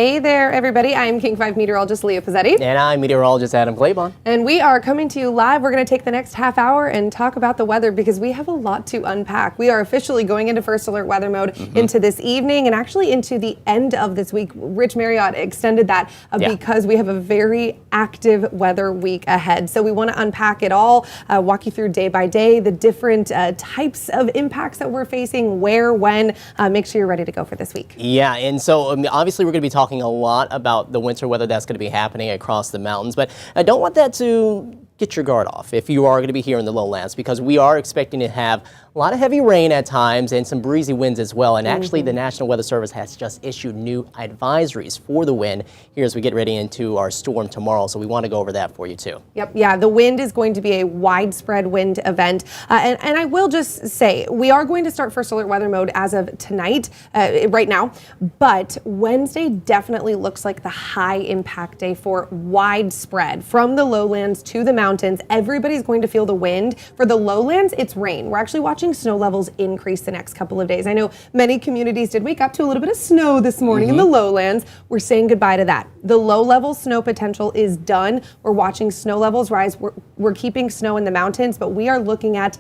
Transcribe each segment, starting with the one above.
Hey there, everybody. I'm King 5 meteorologist Leah Pezzetti. And I'm meteorologist Adam Claibon. And we are coming to you live. We're going to take the next half hour and talk about the weather because we have a lot to unpack. We are officially going into first alert weather mode into this evening and actually into the end of this week. Rich Marriott extended that because we have a very active weather week ahead. So we want to unpack it all, walk you through day by day, the different types of impacts that we're facing, where, when. Make sure you're ready to go for this week. Yeah, and so obviously we're going to be talking a lot about the winter weather that's going to be happening across the mountains, but I don't want that to get your guard off if you are going to be here in the lowlands, because we are expecting to have a lot of heavy rain at times and some breezy winds as well. And actually the National Weather Service has just issued new advisories for the wind here as we get ready into our storm tomorrow. So we want to go over that for you too. Yep. Yeah, the wind is going to be a widespread wind event. And I will just say, we are going to start first alert weather mode as of tonight, right now. But Wednesday definitely looks like the high impact day for widespread from the lowlands to the mountains. Everybody's going to feel the wind. For the lowlands, it's rain. We're actually watching snow levels increase the next couple of days. I know many communities did wake up to a little bit of snow this morning in the lowlands. We're saying goodbye to that. The low level snow potential is done. We're watching snow levels rise. We're keeping snow in the mountains, but we are looking at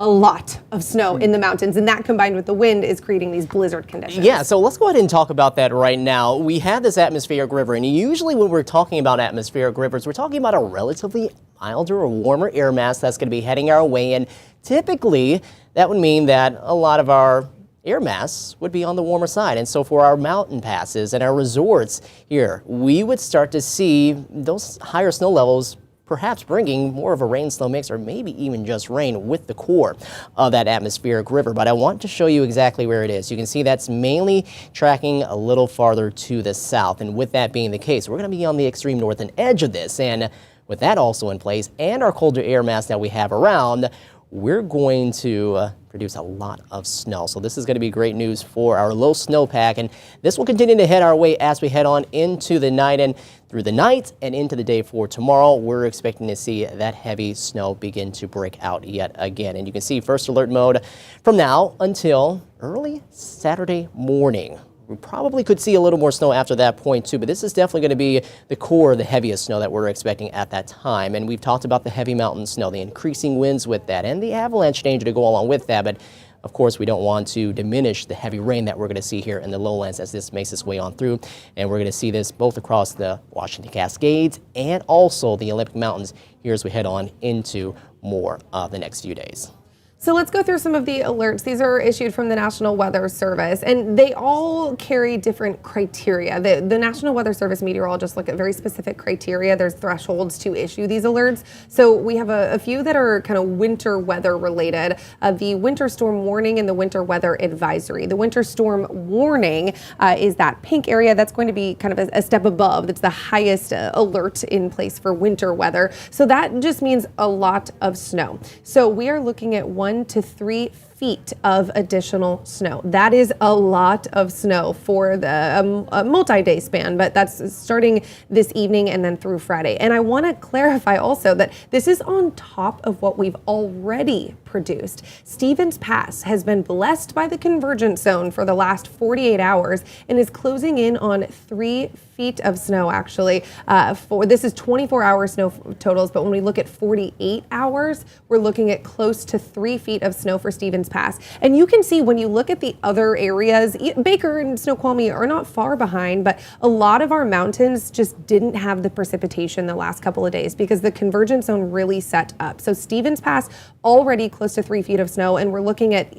a lot of snow in the mountains, and that combined with the wind is creating these blizzard conditions. Yeah, so let's go ahead and talk about that right now. We have this atmospheric river, and usually when we're talking about atmospheric rivers, we're talking about a relatively milder or warmer air mass that's going to be heading our way, and typically that would mean that a lot of our air mass would be on the warmer side. And so for our mountain passes and our resorts here, we would start to see those higher snow levels perhaps bringing more of a rain-snow mix, or maybe even just rain with the core of that atmospheric river. But I want to show you exactly where it is. You can see that's mainly tracking a little farther to the south. And with that being the case, we're going to be on the extreme northern edge of this. And with that also in place and our colder air mass that we have around, we're going to produce a lot of snow. So this is going to be great news for our low snowpack, and this will continue to head our way as we head on into the night, and through the night and into the day for tomorrow. We're expecting to see that heavy snow begin to break out yet again. And you can see first alert mode from now until early Saturday morning. We probably could see a little more snow after that point too, but this is definitely going to be the core of the heaviest snow that we're expecting at that time. And we've talked about the heavy mountain snow, the increasing winds with that, and the avalanche danger to go along with that. But of course, we don't want to diminish the heavy rain that we're going to see here in the lowlands as this makes its way on through. And we're going to see this both across the Washington Cascades and also the Olympic Mountains here as we head on into more of the next few days. So let's go through some of the alerts. These are issued from the National Weather Service, and they all carry different criteria. The National Weather Service meteorologists look at very specific criteria. There's thresholds to issue these alerts. So we have a few that are kind of winter weather related. The winter storm warning and the winter weather advisory. The winter storm warning is that pink area. That's going to be kind of a step above. That's the highest alert in place for winter weather. So that just means a lot of snow. So we are looking at 1 to 3 feet of additional snow. That is a lot of snow for the multi-day span, but that's starting this evening and then through Friday. And I want to clarify also that this is on top of what we've already produced. Stevens Pass has been blessed by the convergence zone for the last 48 hours and is closing in on 3 feet of snow actually. This is 24-hour snow totals, but when we look at 48 hours, we're looking at close to 3 feet of snow for Stevens Pass. And you can see when you look at the other areas, Baker and Snoqualmie are not far behind, but a lot of our mountains just didn't have the precipitation the last couple of days because the convergence zone really set up. So Stevens Pass already close to 3 feet of snow, and we're looking at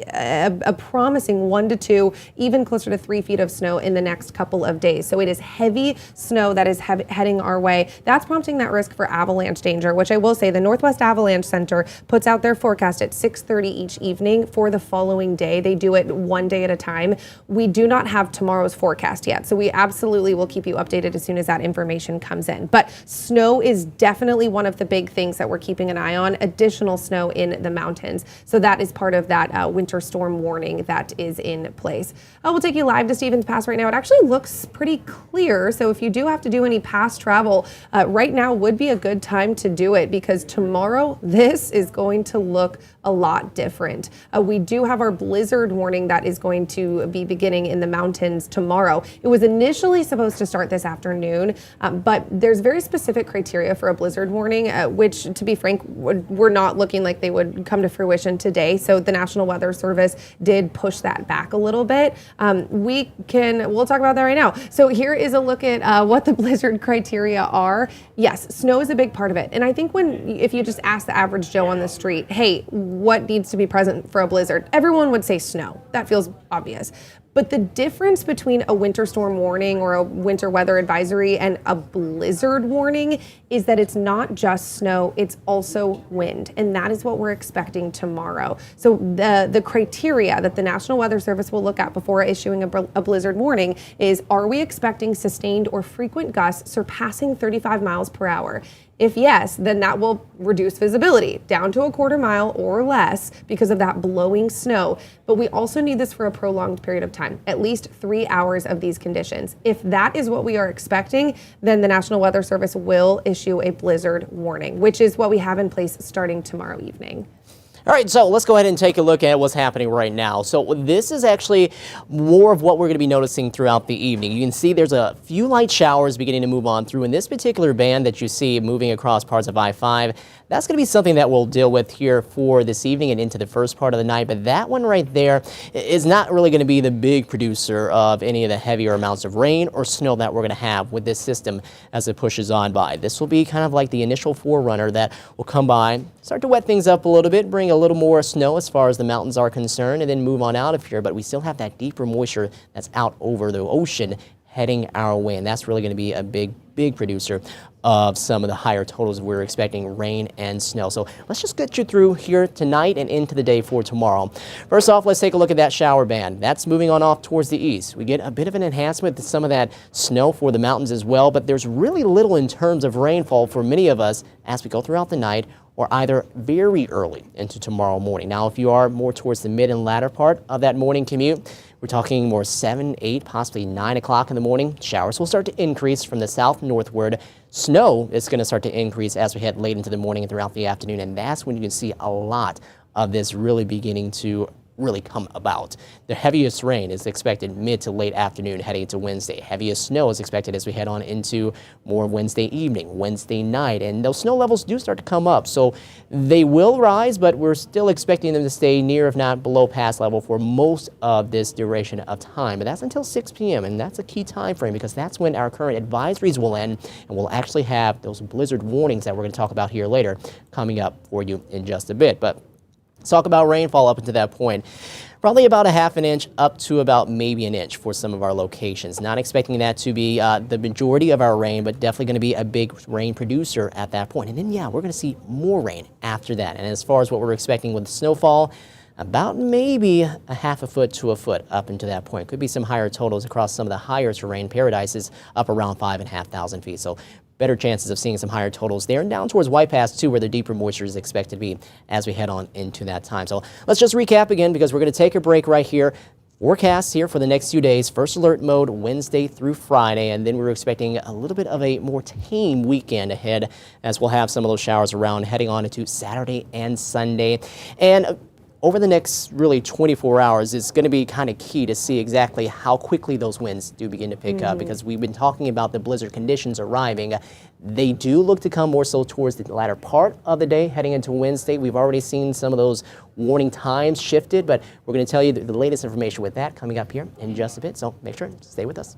a promising 1 to 2, even closer to 3 feet of snow in the next couple of days. So it is heavy snow that is heading our way. That's prompting that risk for avalanche danger, which I will say the Northwest Avalanche Center puts out their forecast at 6:30 each evening for the following day. They do it one day at a time. We do not have tomorrow's forecast yet, so we absolutely will keep you updated as soon as that information comes in. But snow is definitely one of the big things that we're keeping an eye on, additional snow in the mountains. So that is part of that winter storm warning that is in place. We'll take you live to Stevens Pass right now. It actually looks pretty clear, so if you do have to do any past travel, right now would be a good time to do it because tomorrow this is going to look a lot different. We we do have our blizzard warning that is going to be beginning in the mountains tomorrow. It was initially supposed to start this afternoon, but there's very specific criteria for a blizzard warning, which, to be frank, we're not looking like they would come to fruition today. So the National Weather Service did push that back a little bit. We'll talk about that right now. So here is a look at what the blizzard criteria are. Yes, snow is a big part of it. And I think if you just ask the average Joe on the street, hey, what needs to be present for a blizzard? Everyone would say snow. That feels obvious. But the difference between a winter storm warning or a winter weather advisory and a blizzard warning is that it's not just snow, it's also wind. And that is what we're expecting tomorrow. So the criteria that the National Weather Service will look at before issuing a blizzard warning is, are we expecting sustained or frequent gusts surpassing 35 miles per hour? If yes, then that will reduce visibility down to a quarter mile or less because of that blowing snow. But we also need this for a prolonged period of time, at least 3 hours of these conditions. If that is what we are expecting, then the National Weather Service will issue a blizzard warning, which is what we have in place starting tomorrow evening. All right, so let's go ahead and take a look at what's happening right now. So this is actually more of what we're going to be noticing throughout the evening. You can see there's a few light showers beginning to move on through. In this particular band that you see moving across parts of I-5, that's going to be something that we'll deal with here for this evening and into the first part of the night. But that one right there is not really going to be the big producer of any of the heavier amounts of rain or snow that we're going to have with this system as it pushes on by. This will be kind of like the initial forerunner that will come by, start to wet things up a little bit, bring a little more snow as far as the mountains are concerned, and then move on out of here. But we still have that deeper moisture that's out over the ocean heading our way, and that's really going to be a big producer of some of the higher totals we're expecting, rain and snow. So let's just get you through here tonight and into the day for tomorrow. First off, let's take a look at that shower band. That's moving on off towards the east. We get a bit of an enhancement to some of that snow for the mountains as well, but there's really little in terms of rainfall for many of us as we go throughout the night or either very early into tomorrow morning. Now, if you are more towards the mid and latter part of that morning commute, we're talking more 7, 8, possibly 9 o'clock in the morning. Showers will start to increase from the south northward. Snow is going to start to increase as we head late into the morning and throughout the afternoon, and that's when you can see a lot of this really beginning to really come about. The heaviest rain is expected mid to late afternoon heading into Wednesday. Heaviest snow is expected as we head on into more Wednesday evening, Wednesday night, and those snow levels do start to come up. So they will rise, but we're still expecting them to stay near, if not below pass level for most of this duration of time. But that's until 6 p.m. and that's a key time frame because that's when our current advisories will end and we'll actually have those blizzard warnings that we're going to talk about here later coming up for you in just a bit. But let's talk about rainfall up until that point. Probably about a half an inch up to about maybe an inch for some of our locations. Not expecting that to be the majority of our rain, but definitely going to be a big rain producer at that point. And then, yeah, we're going to see more rain after that. And as far as what we're expecting with the snowfall, about maybe a half a foot to a foot up into that point. Could be some higher totals across some of the higher terrain paradises up around 5,500 feet. So better chances of seeing some higher totals there and down towards White Pass too, where the deeper moisture is expected to be as we head on into that time. So let's just recap again because we're going to take a break right here. Forecast here for the next few days, first alert mode Wednesday through Friday, and then we're expecting a little bit of a more tame weekend ahead as we'll have some of those showers around heading on into Saturday and Sunday. And over the next really 24 hours, it's going to be kind of key to see exactly how quickly those winds do begin to pick up because we've been talking about the blizzard conditions arriving. They do look to come more so towards the latter part of the day heading into Wednesday. We've already seen some of those warning times shifted, but we're going to tell you the latest information with that coming up here in just a bit. So make sure to stay with us.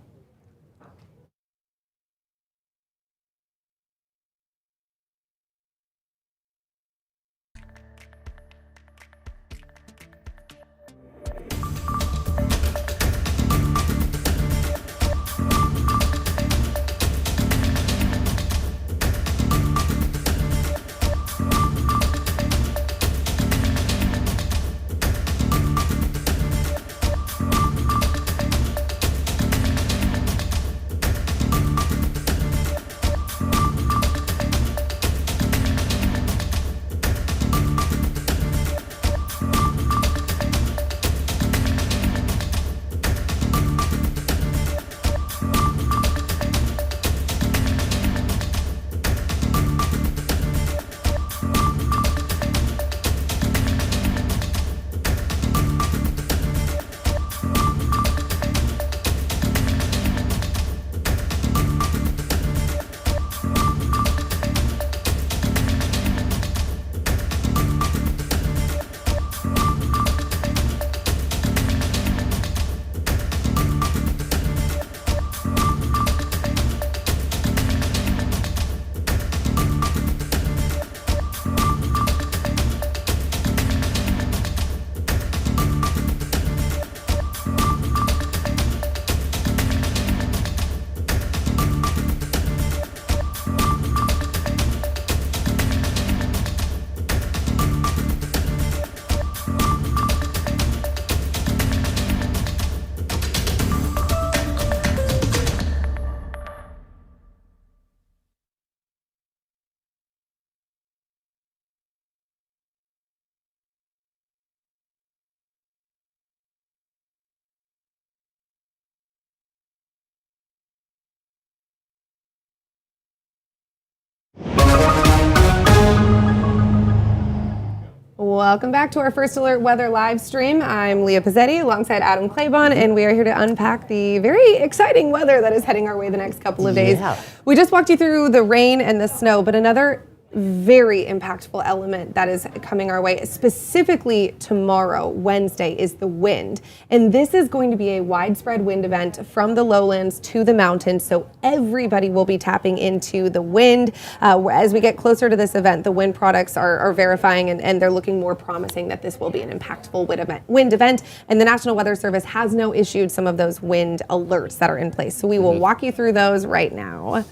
Welcome back to our First Alert Weather live stream. I'm Leah Pezzetti alongside Adam Claibon, and we are here to unpack the very exciting weather that is heading our way the next couple of days. Yeah. We just walked you through the rain and the snow, but another very impactful element that is coming our way, specifically tomorrow, Wednesday, is the wind. And this is going to be a widespread wind event from the lowlands to the mountains, so everybody will be tapping into the wind. As we get closer to this event, the wind products are verifying and they're looking more promising that this will be an impactful wind event. And the National Weather Service has now issued some of those wind alerts that are in place. So we will walk you through those right now.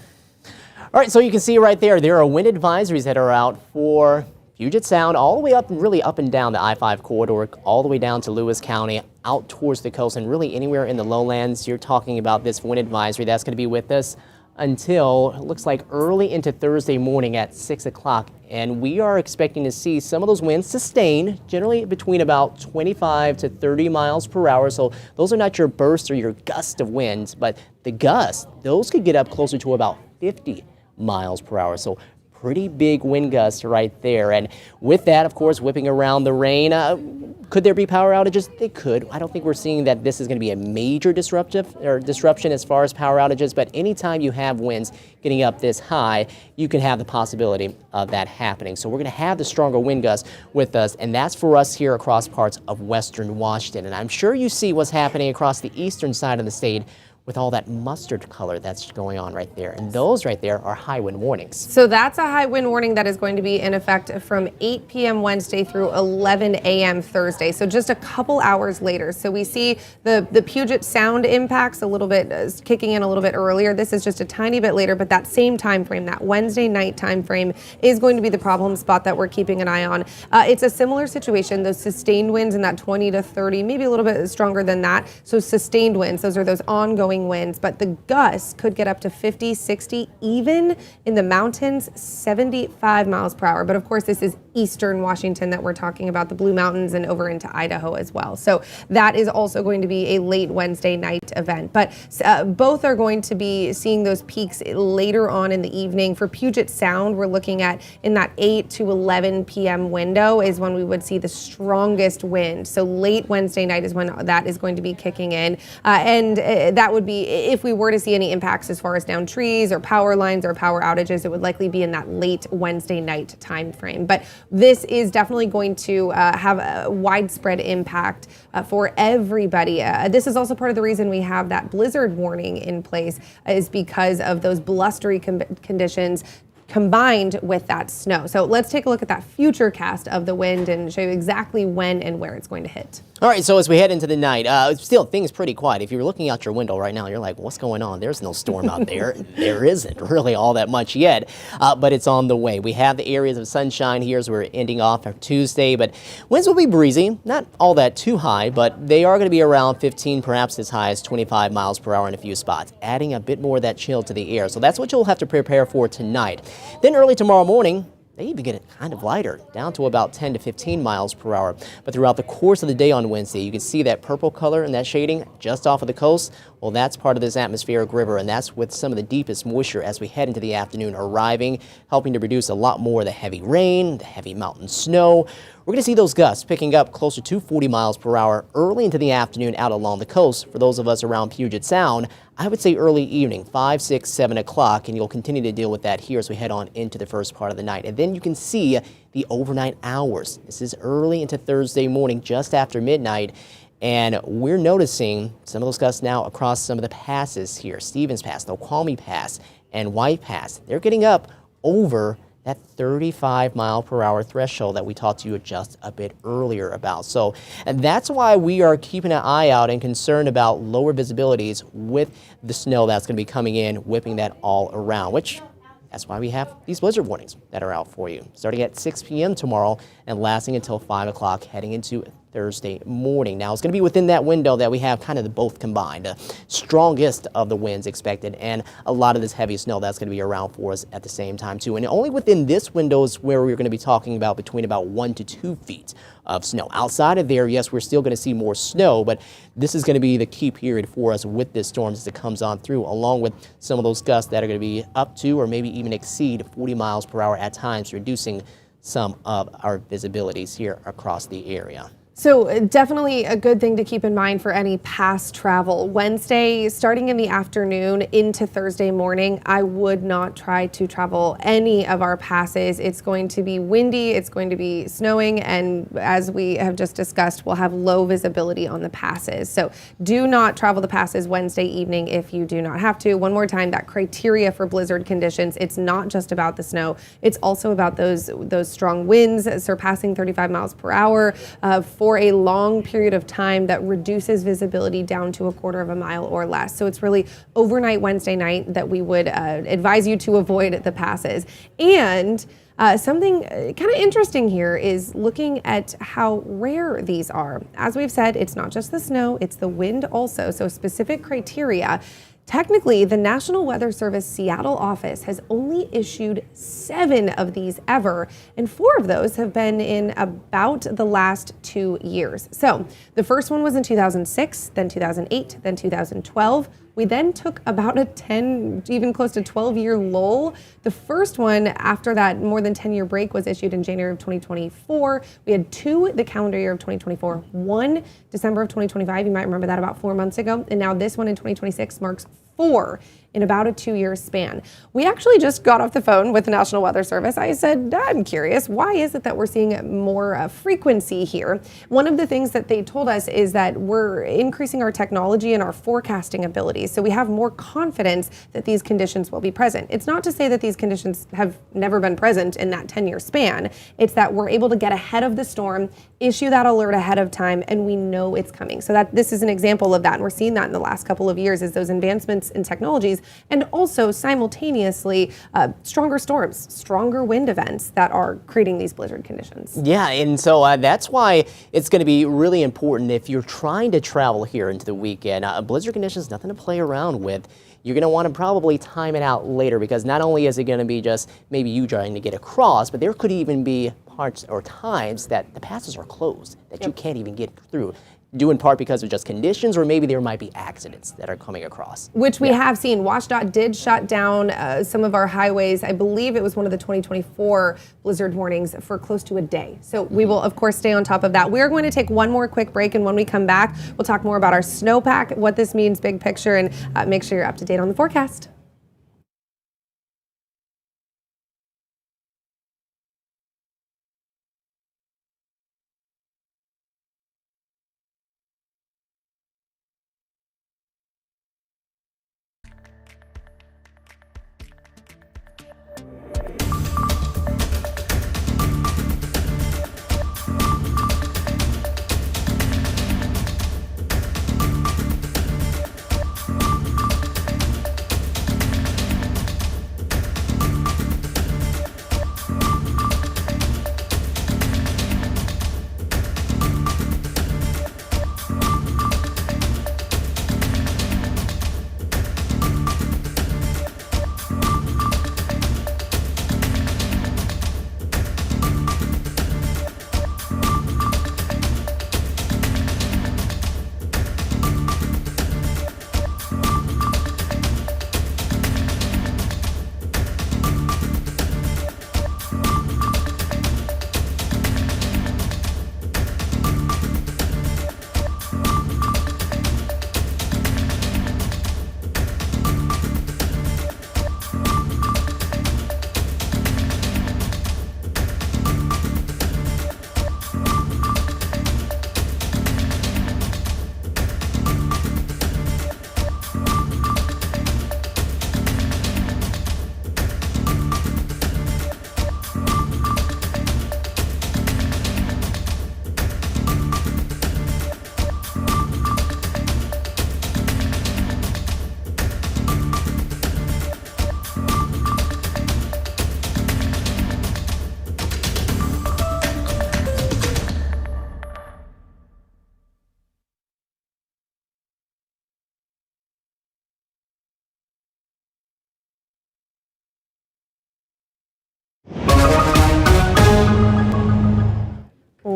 All right, so you can see right there are wind advisories that are out for Puget Sound, all the way up, really up and down the I-5 corridor, all the way down to Lewis County, out towards the coast, and really anywhere in the lowlands. You're talking about this wind advisory that's going to be with us until, it looks like, early into Thursday morning at 6 o'clock. And we are expecting to see some of those winds sustain, generally between about 25 to 30 miles per hour. So those are not your bursts or your gusts of winds, but the gusts, those could get up closer to about 50 miles per hour. So pretty big wind gusts right there. And with that, of course, whipping around the rain, could there be power outages? They could. I don't think we're seeing that this is going to be a major disruption as far as power outages, but anytime you have winds getting up this high, you can have the possibility of that happening. So we're going to have the stronger wind gusts with us, and that's for us here across parts of western Washington. And I'm sure you see what's happening across the eastern side of the state with all that mustard color that's going on right there. And those right there are high wind warnings. So that's a high wind warning that is going to be in effect from 8 p.m. Wednesday through 11 a.m. Thursday. So just a couple hours later. So we see the Puget Sound impacts a little bit, kicking in a little bit earlier. This is just a tiny bit later, but that same time frame, that Wednesday night time frame, is going to be the problem spot that we're keeping an eye on. It's a similar situation. Those sustained winds in that 20 to 30, maybe a little bit stronger than that. So sustained winds, those are those ongoing winds, but the gusts could get up to 50, 60, even in the mountains, 75 miles per hour. But of course, this is eastern Washington that we're talking about, the Blue Mountains and over into Idaho as well. So that is also going to be a late Wednesday night event. But both are going to be seeing those peaks later on in the evening. For Puget Sound, we're looking at in that 8 to 11 p.m. window is when we would see the strongest wind. So late Wednesday night is when that is going to be kicking in. And that would be, if we were to see any impacts as far as down trees or power lines or power outages, it would likely be in that late Wednesday night time frame. But this is definitely going to have a widespread impact for everybody. This is also part of the reason we have that blizzard warning in place, is because of those blustery conditions combined with that snow. So let's take a look at that Futurecast of the wind and show you exactly when and where it's going to hit. All right, so as we head into the night, still things pretty quiet. If you're looking out your window right now, you're like, what's going on? There's no storm out there. There isn't really all that much yet, but it's on the way. We have the areas of sunshine here as we're ending off our Tuesday, but winds will be breezy, not all that too high, but they are going to be around 15, perhaps as high as 25 miles per hour in a few spots, adding a bit more of that chill to the air. So that's what you'll have to prepare for tonight. Then early tomorrow morning, they even get it kind of lighter, down to about 10 to 15 miles per hour. But throughout the course of the day on Wednesday, you can see that purple color and that shading just off of the coast. Well, that's part of this atmospheric river, and that's with some of the deepest moisture as we head into the afternoon arriving, helping to produce a lot more of the heavy rain, the heavy mountain snow. We're going to see those gusts picking up closer to 40 miles per hour early into the afternoon out along the coast. For those of us around Puget Sound, I would say early evening, 5, 6, 7 o'clock, and you'll continue to deal with that here as we head on into the first part of the night. And then you can see the overnight hours. This is early into Thursday morning, just after midnight. And we're noticing some of those gusts now across some of the passes here. Stevens Pass, Snoqualmie Pass, and White Pass. They're getting up over that 35 mile per hour threshold that we talked to you just a bit earlier about. So, and that's why we are keeping an eye out and concerned about lower visibilities with the snow that's going to be coming in, whipping that all around, which that's why we have these blizzard warnings that are out for you, starting at 6 p.m. tomorrow and lasting until 5 o'clock heading into Thursday morning. Now, it's going to be within that window that we have kind of the both combined. The strongest of the winds expected and a lot of this heavy snow that's going to be around for us at the same time, too. And only within this window is where we're going to be talking about between about 1 to 2 feet of snow. Outside of there, yes, we're still going to see more snow, but this is going to be the key period for us with this storm as it comes on through, along with some of those gusts that are going to be up to or maybe even exceed 40 miles per hour at times, reducing some of our visibilities here across the area. So definitely a good thing to keep in mind for any past travel. Wednesday, starting in the afternoon into Thursday morning, I would not try to travel any of our passes. It's going to be windy, it's going to be snowing, and as we have just discussed, we'll have low visibility on the passes. So do not travel the passes Wednesday evening if you do not have to. One more time, that criteria for blizzard conditions, it's not just about the snow, it's also about those strong winds surpassing 35 miles per hour, for a long period of time that reduces visibility down to 1/4 mile or less. So it's really overnight Wednesday night that we would advise you to avoid the passes. And something kind of interesting here is looking at how rare these are. As we've said, it's not just the snow, it's the wind also. So specific criteria. Technically, the National Weather Service Seattle office has only issued 7 of these ever, and 4 of those have been in about the last 2 years. So the first one was in 2006, then 2008, then 2012. We then took about a 10, even close to 12-year lull. The first one after that more than 10-year break was issued in January of 2024. We had 2 the calendar year of 2024, 1 December of 2025. You might remember that about 4 months ago. And now this one in 2026 marks 4 in about a 2-year span. We actually just got off the phone with the National Weather Service. I said, I'm curious, why is it that we're seeing more frequency here? One of the things that they told us is that we're increasing our technology and our forecasting abilities, so we have more confidence that these conditions will be present. It's not to say that these conditions have never been present in that 10-year span. It's that we're able to get ahead of the storm, issue that alert ahead of time, and we know it's coming. So that this is an example of that, and we're seeing that in the last couple of years, is those advancements in technologies, and also simultaneously stronger storms, stronger wind events that are creating these blizzard conditions. Yeah, and so that's why it's going to be really important if you're trying to travel here into the weekend. Blizzard conditions, nothing to play around with. You're going to want to probably time it out later, because not only is it going to be just maybe you trying to get across, but there could even be parts or times that the passes are closed, that you can't even get through, due in part because of just conditions, or maybe there might be accidents that are coming across. Which we have seen. WashDOT did shut down some of our highways. I believe it was one of the 2024 blizzard warnings for close to a day. So we will, of course, stay on top of that. We're going to take one more quick break, and when we come back, we'll talk more about our snowpack, what this means big picture, and make sure you're up to date on the forecast.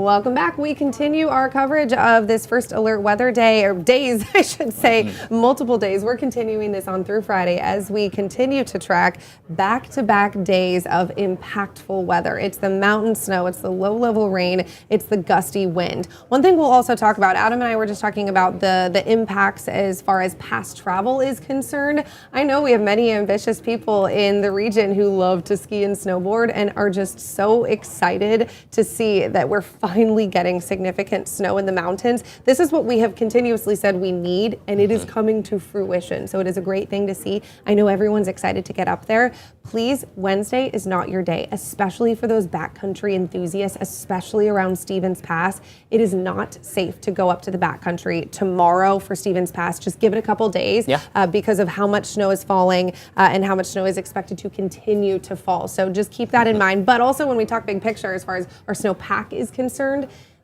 Welcome back. We continue our coverage of this first alert weather day, or days, I should say, multiple days. We're continuing this on through Friday as we continue to track back-to-back days of impactful weather. It's the mountain snow, it's the low-level rain, it's the gusty wind. One thing we'll also talk about, Adam and I were just talking about the impacts as far as past travel is concerned. I know we have many ambitious people in the region who love to ski and snowboard and are just so excited to see that we're finally getting significant snow in the mountains. This is what we have continuously said we need, and it is coming to fruition. So it is a great thing to see. I know everyone's excited to get up there. Please, Wednesday is not your day, especially for those backcountry enthusiasts, especially around Stevens Pass. It is not safe to go up to the backcountry tomorrow for Stevens Pass. Just give it a couple days because of how much snow is falling and how much snow is expected to continue to fall. So just keep that in mind. But also when we talk big picture as far as our snowpack is concerned,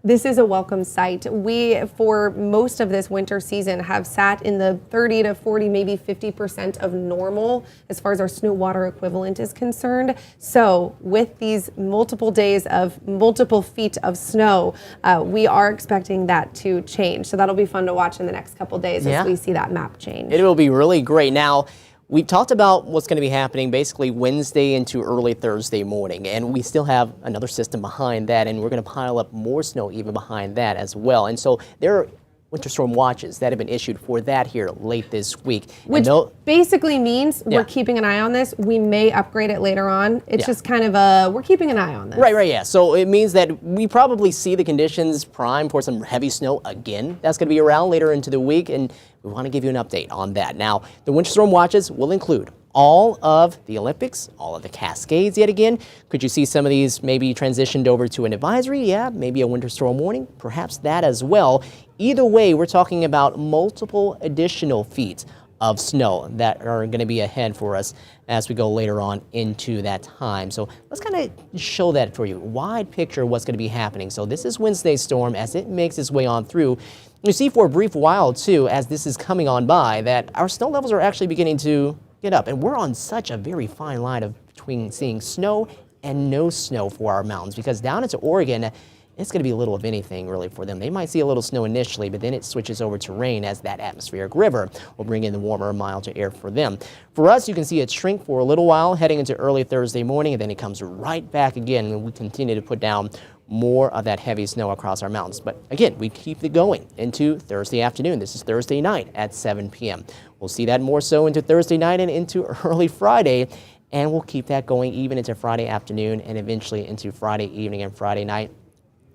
this is a welcome sight. We, for most of this winter season, have sat in the 30 to 40, maybe 50% of normal as far as our snow water equivalent is concerned. So with these multiple days of multiple feet of snow, we are expecting that to change. So that'll be fun to watch in the next couple days as we see that map change. It will be really great. Now, we talked about what's going to be happening basically Wednesday into early Thursday morning, and we still have another system behind that, and we're going to pile up more snow even behind that as well. And so there are winter storm watches that have been issued for that here late this week. Which basically means we're keeping an eye on this. We may upgrade it later on. It's just kind of we're keeping an eye on this. Right, yeah. So it means that we probably see the conditions prime for some heavy snow again. That's going to be around later into the week, and we want to give you an update on that. Now, the winter storm watches will include all of the Olympics, all of the Cascades yet again. Could you see some of these maybe transitioned over to an advisory? Yeah, maybe a winter storm warning, perhaps that as well. Either way, we're talking about multiple additional feet of snow that are going to be ahead for us as we go later on into that time. So let's kind of show that for you. Wide picture of what's going to be happening. So this is Wednesday's storm as it makes its way on through. You see for a brief while too, as this is coming on by, that our snow levels are actually beginning to get up, and we're on such a very fine line of between seeing snow and no snow for our mountains, because down into Oregon, it's going to be a little of anything really for them. They might see a little snow initially, but then it switches over to rain as that atmospheric river will bring in the warmer, milder air for them. For us, you can see it shrink for a little while heading into early Thursday morning, and then it comes right back again, and we continue to put down more of that heavy snow across our mountains. But again, we keep it going into Thursday afternoon. This is Thursday night at 7 p.m. We'll see that more so into Thursday night and into early Friday, and we'll keep that going even into Friday afternoon and eventually into Friday evening and Friday night.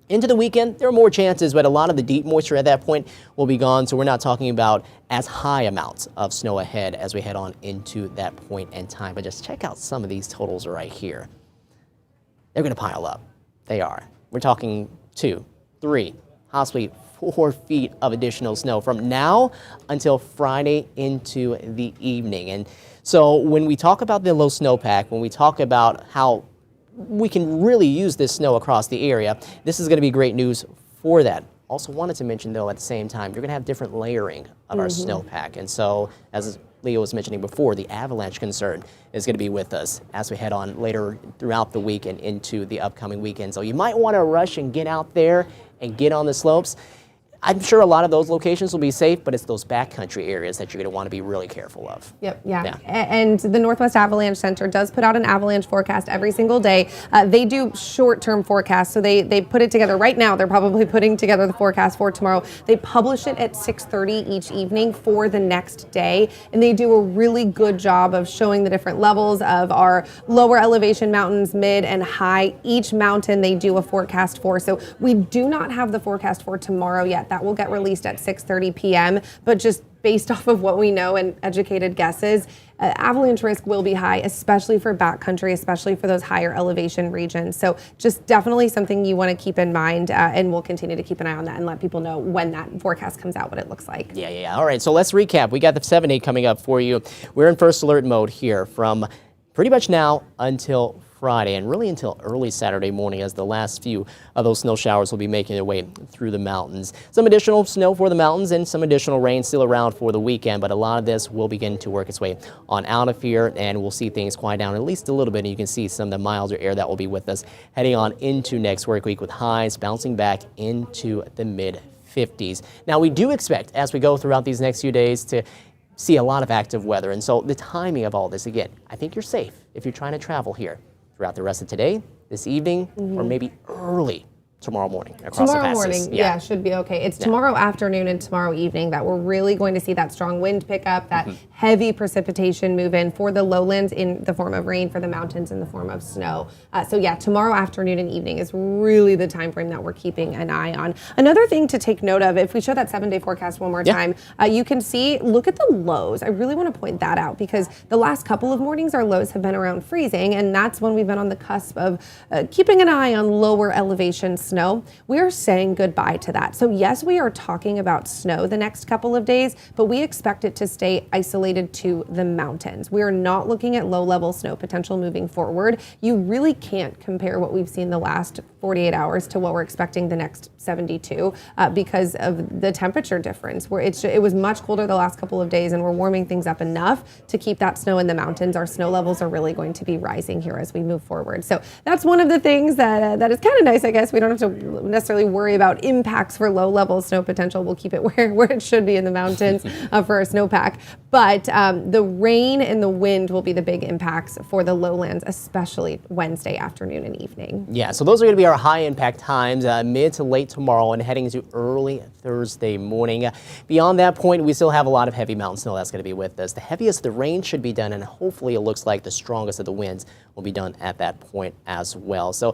Into the weekend, there are more chances, but a lot of the deep moisture at that point will be gone, so we're not talking about as high amounts of snow ahead as we head on into that point in time. But just check out some of these totals right here. They're going to pile up. They are. We're talking 2, 3, possibly 4 feet of additional snow from now until Friday into the evening. And so when we talk about the low snowpack, when we talk about how we can really use this snow across the area, this is going to be great news for that. Also wanted to mention, though, at the same time, you're going to have different layering of our snowpack. And so, as Leah was mentioning before, the avalanche concern is going to be with us as we head on later throughout the week and into the upcoming weekend. So you might want to rush and get out there and get on the slopes. I'm sure a lot of those locations will be safe, but it's those backcountry areas that you're going to want to be really careful of. Yeah. And the Northwest Avalanche Center does put out an avalanche forecast every single day. They do short-term forecasts, so they put it together right now. They're probably putting together the forecast for tomorrow. They publish it at 6:30 each evening for the next day, and they do a really good job of showing the different levels of our lower elevation mountains, mid and high. Each mountain they do a forecast for. So we do not have the forecast for tomorrow yet. That will get released at 6:30 p.m. But just based off of what we know and educated guesses, avalanche risk will be high, especially for backcountry, especially for those higher elevation regions. So just definitely something you want to keep in mind, and we'll continue to keep an eye on that and let people know when that forecast comes out, what it looks like. Yeah. All right, so let's recap. We got the 7-8 coming up for you. We're in first alert mode here from pretty much now until Friday and really until early Saturday morning, as the last few of those snow showers will be making their way through the mountains. Some additional snow for the mountains and some additional rain still around for the weekend, but a lot of this will begin to work its way on out of here, and we'll see things quiet down at least a little bit. And you can see some of the milder air that will be with us heading on into next work week, with highs bouncing back into the mid-50s. Now, we do expect, as we go throughout these next few days, to see a lot of active weather. And so the timing of all this, again, I think you're safe if you're trying to travel here throughout the rest of today, this evening, or maybe early tomorrow morning across the passes. Tomorrow morning, yeah, should be okay. It's tomorrow afternoon and tomorrow evening that we're really going to see that strong wind pick up, that heavy precipitation move in for the lowlands in the form of rain, for the mountains in the form of snow. So yeah, tomorrow afternoon and evening is really the time frame that we're keeping an eye on. Another thing to take note of, if we show that 7-day forecast one more time, you can see, look at the lows. I really want to point that out, because the last couple of mornings our lows have been around freezing, and that's when we've been on the cusp of keeping an eye on lower elevation snow. We are saying goodbye to that. So yes, we are talking about snow the next couple of days, but we expect it to stay isolated to the mountains. We are not looking at low-level snow potential moving forward. You really can't compare what we've seen the last 48 hours to what we're expecting the next 72 because of the temperature difference. Where it was much colder the last couple of days, and we're warming things up enough to keep that snow in the mountains. Our snow levels are really going to be rising here as we move forward. So that's one of the things that is kind of nice, I guess. We don't have to necessarily worry about impacts for low-level snow potential. We'll keep it where it should be in the mountains for our snowpack. But the rain and the wind will be the big impacts for the lowlands, especially Wednesday afternoon and evening. Yeah, so those are going to be our high impact times mid to late tomorrow and heading into early Thursday morning. Beyond that point, we still have a lot of heavy mountain snow that's going to be with us. The heaviest of the rain should be done, and hopefully it looks like the strongest of the winds will be done at that point as well. So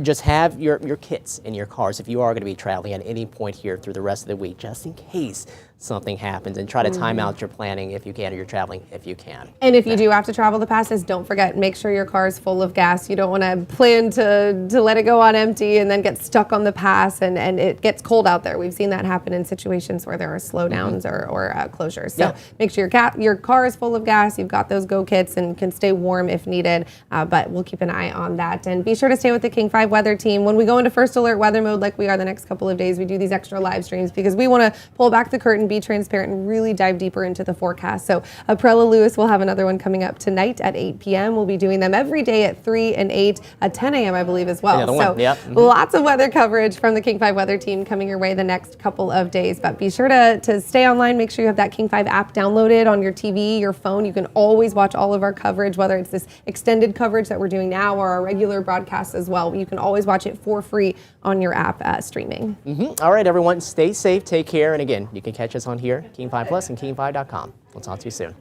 just have your kits in your cars if you are going to be traveling at any point here through the rest of the week, just in case something happens, and try to time out your planning if you can, or your traveling if you can. And if you do have to travel the passes, don't forget, make sure your car is full of gas. You don't want to plan to let it go on empty and then get stuck on the pass, and it gets cold out there. We've seen that happen in situations where there are slowdowns or closures. So make sure your car is full of gas, you've got those go kits, and can stay warm if needed. But we'll keep an eye on that. And be sure to stay with the King 5 weather team. When we go into first alert weather mode like we are the next couple of days, we do these extra live streams because we want to pull back the curtain, be transparent, and really dive deeper into the forecast. So Prella Lewis will have another one coming up tonight at 8 p.m. We'll be doing them every day at 3 and 8, at 10 a.m. I believe as well. Lots of weather coverage from the King 5 weather team coming your way the next couple of days. But be sure to stay online. Make sure you have that King 5 app downloaded on your TV, your phone. You can always watch all of our coverage, whether it's this extended coverage that we're doing now or our regular broadcasts as well. You can always watch it for free on your app streaming. All right, everyone, stay safe, take care, and again, you can catch us on here, King 5 Plus and King5.com. We'll talk to you soon.